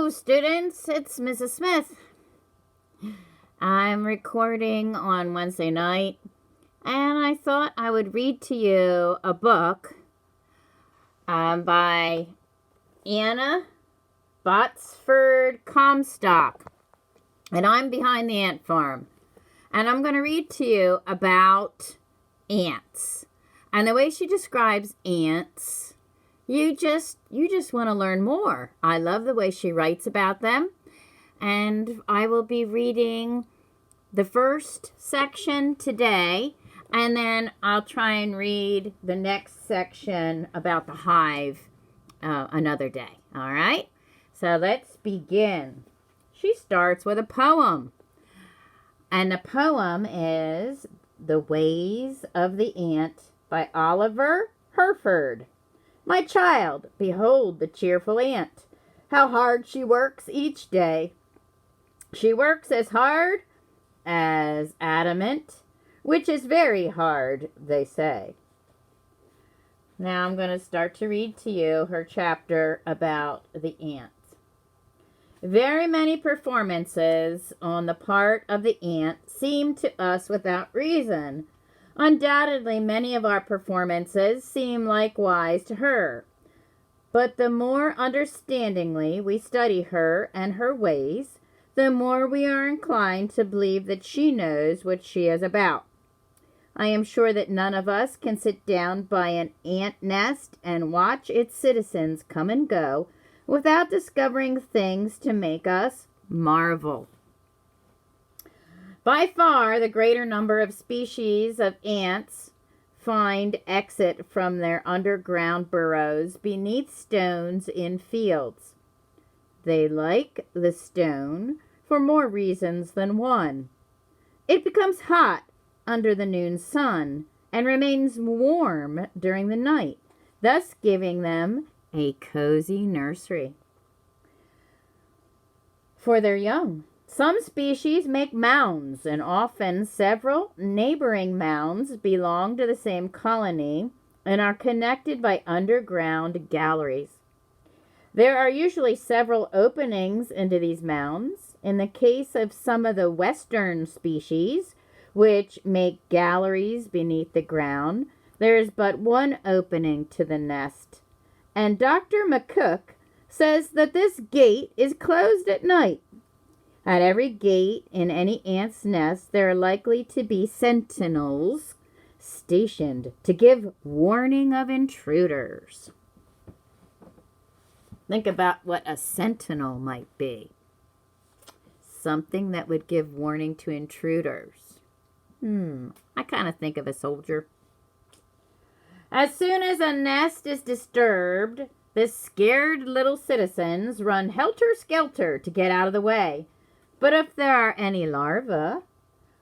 Hello, students. It's Mrs. Smith. I'm recording on Wednesday night, and I thought I would read to you a book by Anna Botsford Comstock. And I'm behind the ant farm. And I'm going to read to you about ants. And the way she describes ants, you just want to learn more. I love the way she writes about them. And I will be reading the first section today, and then I'll try and read the next section about the hive another day. All right? So let's begin. She starts with a poem. And the poem is The Ways of the Ant by Oliver Herford. My child, behold the cheerful ant, how hard she works each day. She works as hard as adamant, which is very hard, they say. Now I'm going to start to read to you her chapter about the ant. Very many performances on the part of the ant seem to us without reason. Undoubtedly, many of our performances seem likewise to her. But the more understandingly we study her and her ways, the more we are inclined to believe that she knows what she is about. I am sure that none of us can sit down by an ant nest and watch its citizens come and go without discovering things to make us marvel. By far, the greater number of species of ants find exit from their underground burrows beneath stones in fields. They like the stone for more reasons than one. It becomes hot under the noon sun and remains warm during the night, thus giving them a cozy nursery for their young. Some species make mounds, and often several neighboring mounds belong to the same colony and are connected by underground galleries. There are usually several openings into these mounds. In the case of some of the western species, which make galleries beneath the ground, there is but one opening to the nest. And Dr. McCook says that this gate is closed at night. At every gate in any ant's nest, there are likely to be sentinels stationed to give warning of intruders. Think about what a sentinel might be. Something that would give warning to intruders. I kind of think of a soldier. As soon as a nest is disturbed, the scared little citizens run helter-skelter to get out of the way. But if there are any larvae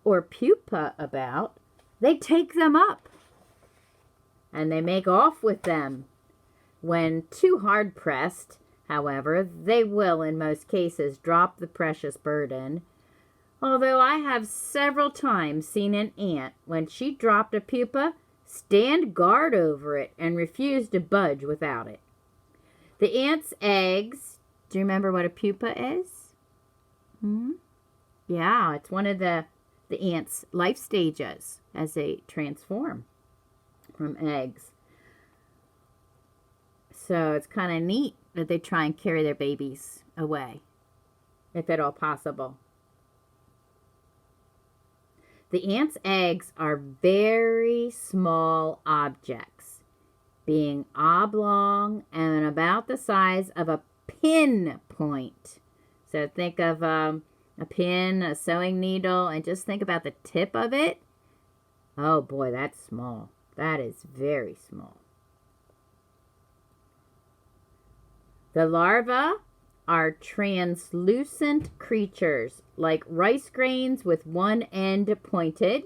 or pupa about, they take them up and they make off with them. When too hard pressed, however, they will in most cases drop the precious burden. Although I have several times seen an ant, when she dropped a pupa, stand guard over it and refuse to budge without it. The ant's eggs, do you remember what a pupa is? Yeah, it's one of the ants' life stages as they transform from eggs. So it's kind of neat that they try and carry their babies away, if at all possible. The ant's eggs are very small objects, being oblong and about the size of a pinpoint. So think of a pin, a sewing needle, and just think about the tip of it. Oh boy, that's small. That is very small. The larvae are translucent creatures, like rice grains with one end pointed.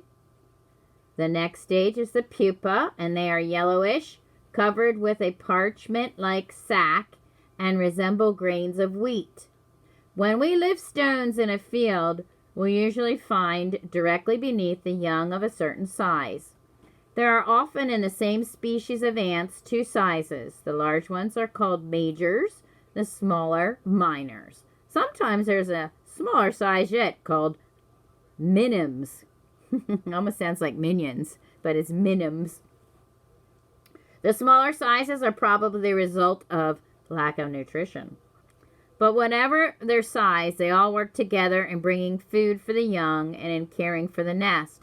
The next stage is the pupa, and they are yellowish, covered with a parchment-like sac, and resemble grains of wheat. When we lift stones in a field, we usually find directly beneath the young of a certain size. There are often in the same species of ants two sizes. The large ones are called majors. the smaller minors. Sometimes there's a smaller size yet called minims. Almost sounds like minions, but it's minims. The smaller sizes are probably the result of lack of nutrition. But whatever their size, they all work together in bringing food for the young and in caring for the nest.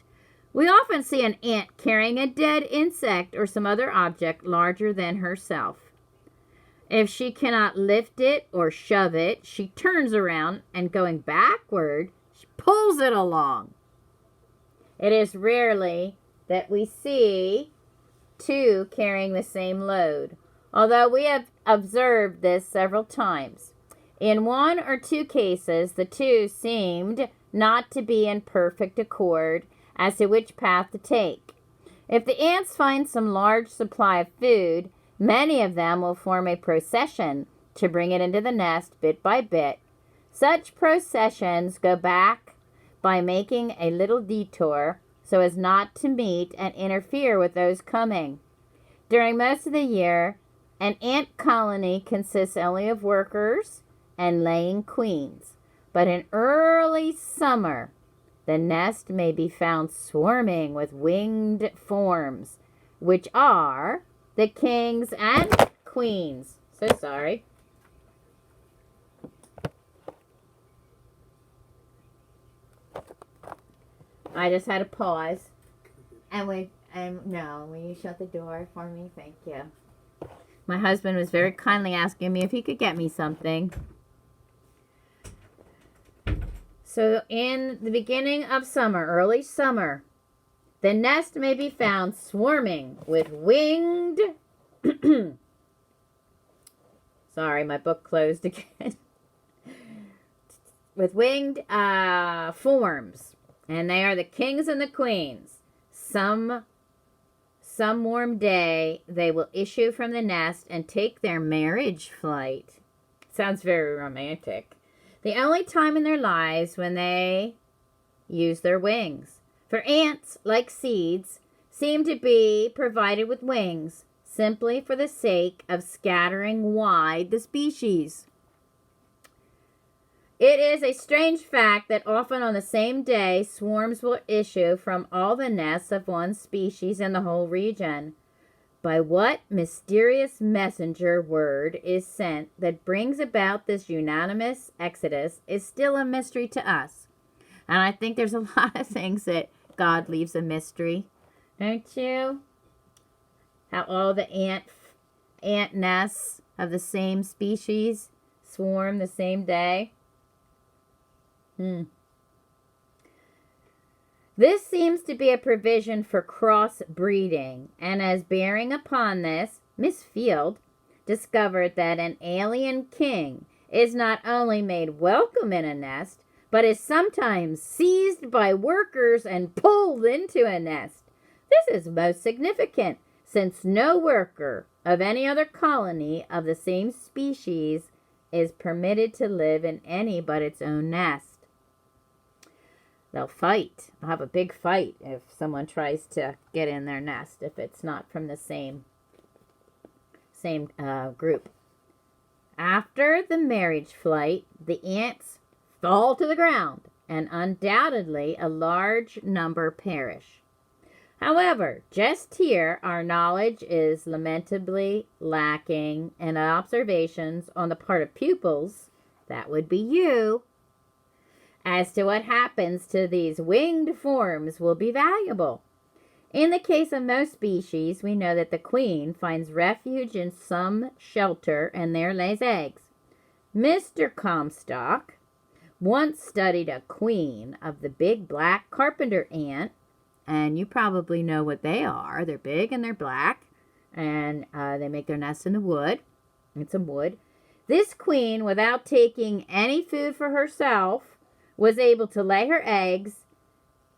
We often see an ant carrying a dead insect or some other object larger than herself. If she cannot lift it or shove it, she turns around and going backward, she pulls it along. It is rarely that we see two carrying the same load, although we have observed this several times. In one or two cases, the two seemed not to be in perfect accord as to which path to take. If the ants find some large supply of food, many of them will form a procession to bring it into the nest bit by bit. Such processions go back by making a little detour so as not to meet and interfere with those coming. During most of the year, an ant colony consists only of workers and laying queens. But in early summer, the nest may be found swarming with winged forms, which are the kings and queens. So sorry. I just had to pause. Will you shut the door for me? Thank you. My husband was very kindly asking me if he could get me something. So in the beginning of summer, early summer, the nest may be found swarming with winged... Sorry, my book closed again. With winged forms. And they are the kings and the queens. Some warm day, they will issue from the nest and take their marriage flight. Sounds very romantic. The only time in their lives when they use their wings. For ants, like seeds, seem to be provided with wings simply for the sake of scattering wide the species. It is a strange fact that often on the same day, swarms will issue from all the nests of one species in the whole region. By what mysterious messenger word is sent that brings about this unanimous exodus is still a mystery to us. And I think there's a lot of things that God leaves a mystery. Don't you? How all the ant nests of the same species swarm the same day. This seems to be a provision for cross-breeding, and as bearing upon this, Miss Field discovered that an alien king is not only made welcome in a nest, but is sometimes seized by workers and pulled into a nest. This is most significant, since no worker of any other colony of the same species is permitted to live in any but its own nest. They'll fight. They'll have a big fight if someone tries to get in their nest, if it's not from the same group. After the marriage flight, the ants fall to the ground, and undoubtedly a large number perish. However, just here our knowledge is lamentably lacking, and observations on the part of pupils, that would be you, as to what happens to these winged forms will be valuable. In the case of most species, we know that the queen finds refuge in some shelter and there lays eggs. Mr. Comstock once studied a queen of the big black carpenter ant, and you probably know what they are. They're big and they're black, and they make their nests in the wood. In some wood. This queen, without taking any food for herself, was able to lay her eggs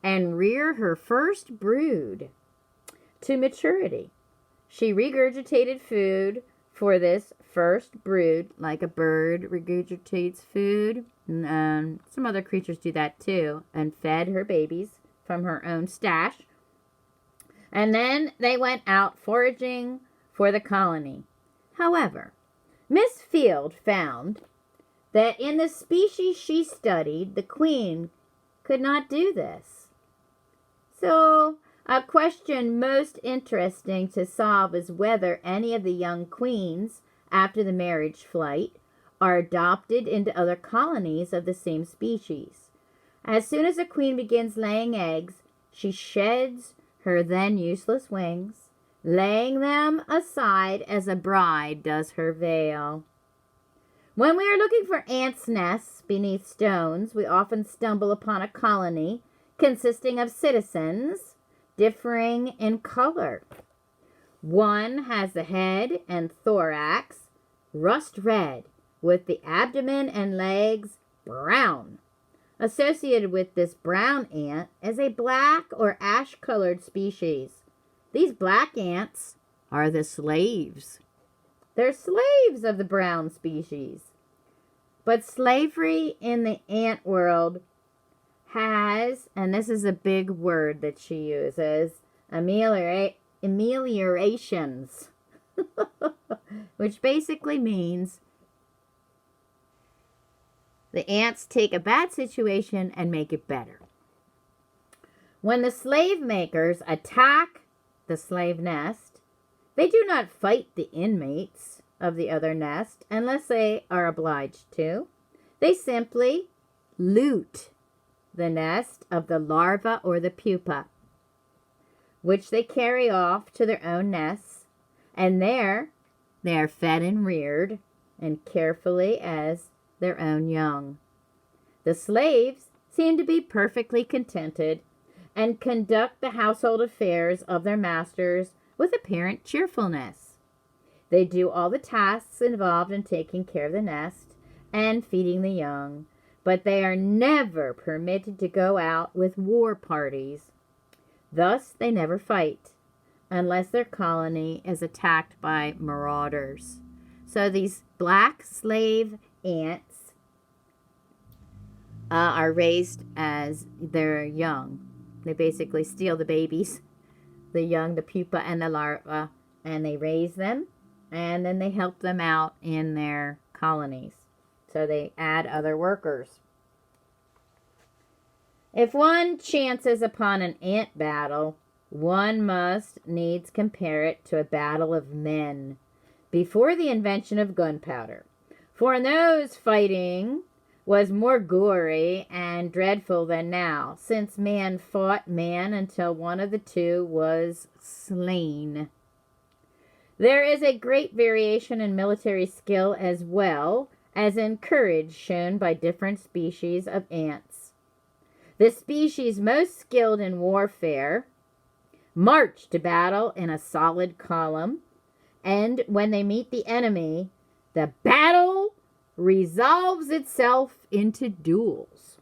and rear her first brood to maturity. She regurgitated food for this first brood, like a bird regurgitates food. And some other creatures do that too, and fed her babies from her own stash. And then they went out foraging for the colony. However, Miss Field found that in the species she studied, the queen could not do this. So, a question most interesting to solve is whether any of the young queens, after the marriage flight, are adopted into other colonies of the same species. As soon as a queen begins laying eggs, she sheds her then useless wings, laying them aside as a bride does her veil. When we are looking for ants' nests beneath stones, we often stumble upon a colony consisting of citizens differing in color. One has the head and thorax rust red, with the abdomen and legs brown. Associated with this brown ant is a black or ash-colored species. These black ants are the slaves. They're slaves of the brown species. But slavery in the ant world has, and this is a big word that she uses, ameliorations, which basically means the ants take a bad situation and make it better. When the slave makers attack the slave nest, they do not fight the inmates of the other nest unless they are obliged to. They simply loot the nest of the larva or the pupa, which they carry off to their own nests, and there they are fed and reared and carefully as their own young. The slaves seem to be perfectly contented and conduct the household affairs of their masters with apparent cheerfulness. They do all the tasks involved in taking care of the nest and feeding the young, but they are never permitted to go out with war parties. Thus, they never fight unless their colony is attacked by marauders. So these black slave ants are raised as they're young. They basically steal the babies, the young, the pupa, and the larva, and they raise them, and then they help them out in their colonies. So they add other workers. If one chances upon an ant battle, one must needs compare it to a battle of men before the invention of gunpowder. For in those fighting was more gory and dreadful than now, since man fought man until one of the two was slain. There is a great variation in military skill as well as in courage shown by different species of ants. The species most skilled in warfare march to battle in a solid column, and when they meet the enemy, the battle resolves itself into duels,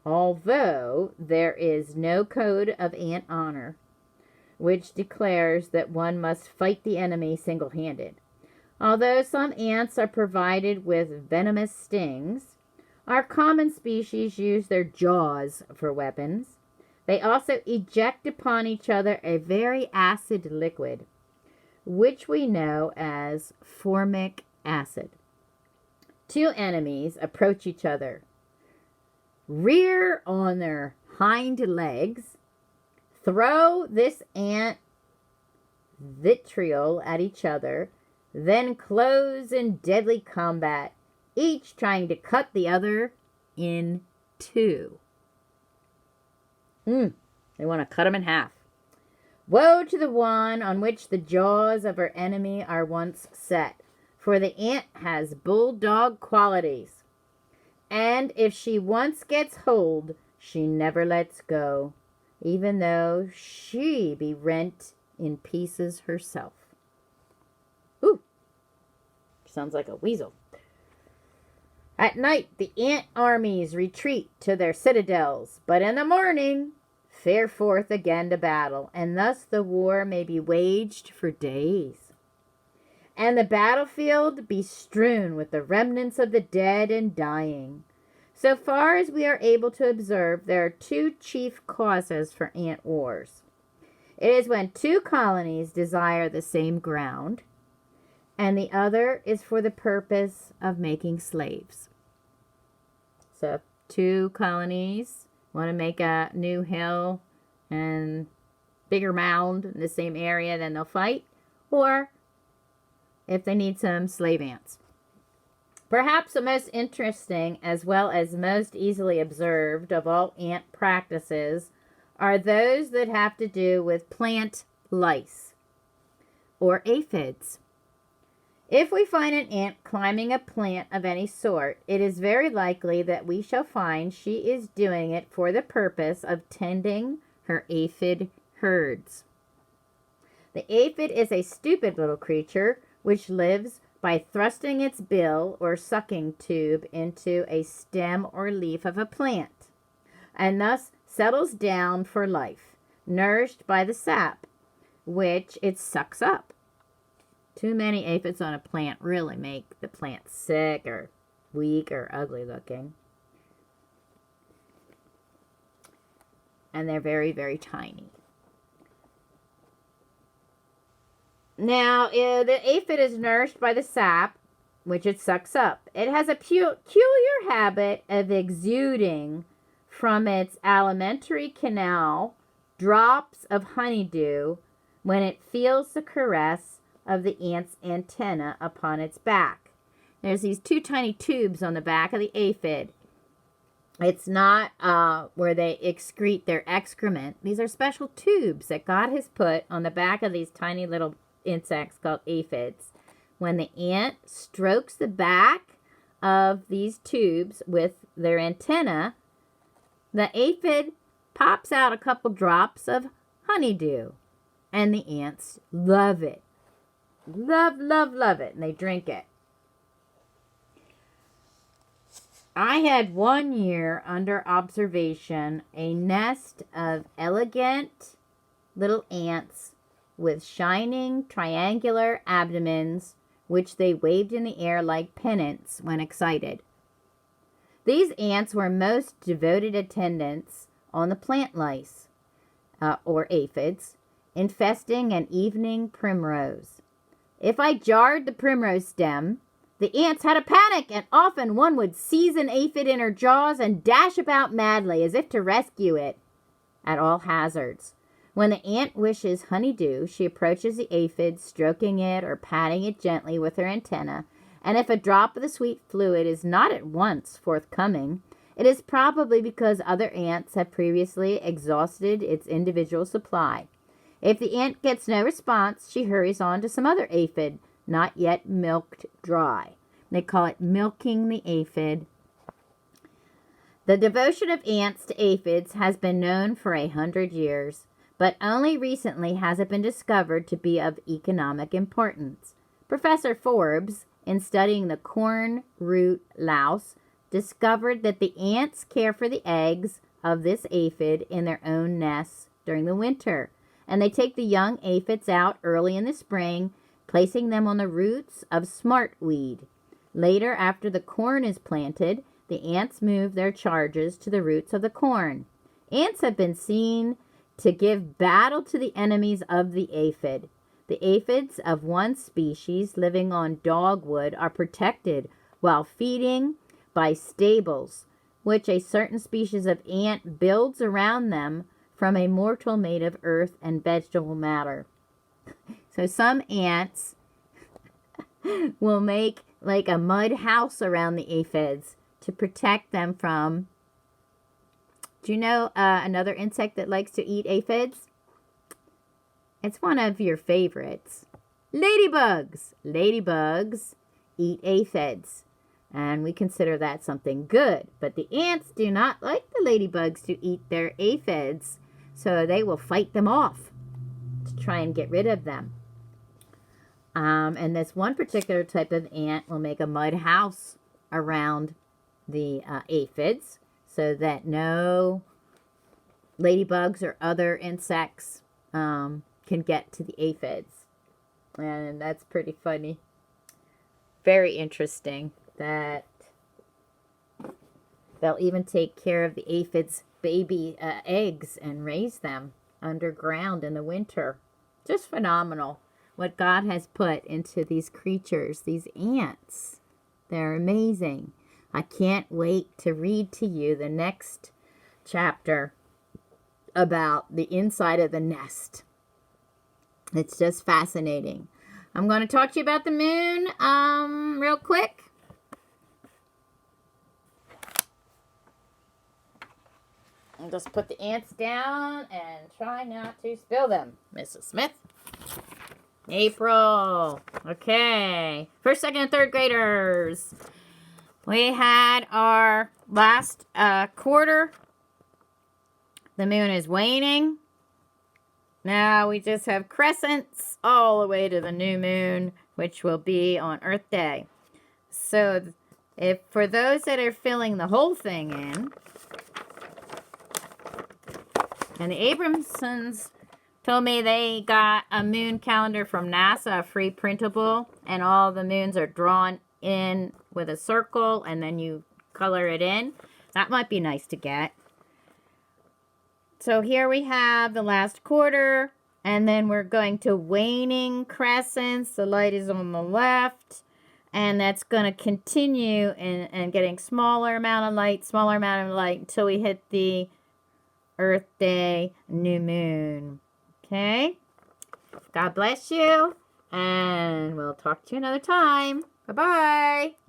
although there is no code of ant honor which declares that one must fight the enemy single-handed. Although some ants are provided with venomous stings, our common species use their jaws for weapons. They also eject upon each other a very acid liquid, which we know as formic acid. Two enemies approach each other, rear on their hind legs, throw this ant vitriol at each other, then close in deadly combat, each trying to cut the other in two. They want to cut them in half. Woe to the one on which the jaws of her enemy are once set, for the ant has bulldog qualities, and if she once gets hold, she never lets go, even though she be rent in pieces herself. Ooh, sounds like a weasel. At night, the ant armies retreat to their citadels, but in the morning fare forth again to battle, and thus the war may be waged for days, and the battlefield be strewn with the remnants of the dead and dying. So far as we are able to observe, there are two chief causes for ant wars. It is when two colonies desire the same ground, and the other is for the purpose of making slaves. So if two colonies want to make a new hill and bigger mound in the same area, then they'll fight. Or if they need some slave ants. Perhaps the most interesting, as well as most easily observed of all ant practices, are those that have to do with plant lice, or aphids. If we find an ant climbing a plant of any sort, it is very likely that we shall find she is doing it for the purpose of tending her aphid herds. The aphid is a stupid little creature which lives by thrusting its bill or sucking tube into a stem or leaf of a plant, and thus settles down for life, nourished by the sap, which it sucks up. Too many aphids on a plant really make the plant sick or weak or ugly looking. And they're very, very tiny. Now, the aphid is nourished by the sap, which it sucks up. It has a peculiar habit of exuding from its alimentary canal drops of honeydew when it feels the caress of the ant's antenna upon its back. There's these two tiny tubes on the back of the aphid. It's not where they excrete their excrement. These are special tubes that God has put on the back of these tiny little insects called aphids. When the ant strokes the back of these tubes with their antenna, the aphid pops out a couple drops of honeydew, and the ants love it. Love, love, love it, and they drink it. I had one year under observation a nest of elegant little ants with shining triangular abdomens, which they waved in the air like pennants when excited. These ants were most devoted attendants on the plant lice, or aphids, infesting an evening primrose. If I jarred the primrose stem, the ants had a panic, and often one would seize an aphid in her jaws and dash about madly as if to rescue it at all hazards. When the ant wishes honeydew, she approaches the aphid, stroking it or patting it gently with her antenna, and if a drop of the sweet fluid is not at once forthcoming, it is probably because other ants have previously exhausted its individual supply. If the ant gets no response, she hurries on to some other aphid, not yet milked dry. They call it milking the aphid. The devotion of ants to aphids has been known for 100 years, but only recently has it been discovered to be of economic importance. Professor Forbes, in studying the corn root louse, discovered that the ants care for the eggs of this aphid in their own nests during the winter, and they take the young aphids out early in the spring, placing them on the roots of smartweed. Later, after the corn is planted, the ants move their charges to the roots of the corn. Ants have been seen to give battle to the enemies of the aphid. The aphids of one species living on dogwood are protected while feeding by stables, which a certain species of ant builds around them from a mortar made of earth and vegetable matter. So some ants will make like a mud house around the aphids to protect them from. Do you know another insect that likes to eat aphids? It's one of your favorites. Ladybugs. Ladybugs eat aphids. And we consider that something good. But the ants do not like the ladybugs to eat their aphids. So they will fight them off to try and get rid of them. And this one particular type of ant will make a mud house around the aphids so that no ladybugs or other insects can get to the aphids. And that's pretty funny. Very interesting that they'll even take care of the aphids' baby eggs and raise them underground in the winter. Just phenomenal. what God has put into these creatures, these ants. They're amazing. I can't wait to read to you the next chapter about the inside of the nest. It's just fascinating. I'm going to talk to you about the moon real quick. I'll just put the ants down and try not to spill them. Mrs. Smith. April. Okay. First, second, and third graders. We had our last quarter. The moon is waning. Now we just have crescents all the way to the new moon, which will be on Earth Day. So if for those that are filling the whole thing in, and the Abramsons told me they got a moon calendar from NASA, a free printable, and all the moons are drawn in with a circle, and then you color it in. That might be nice to get. So here we have the last quarter, and then we're going to waning crescents. The light is on the left, and that's going to continue and getting smaller amount of light until we hit the Earth Day new moon. Okay? God bless you, and we'll talk to you another time. Bye-bye.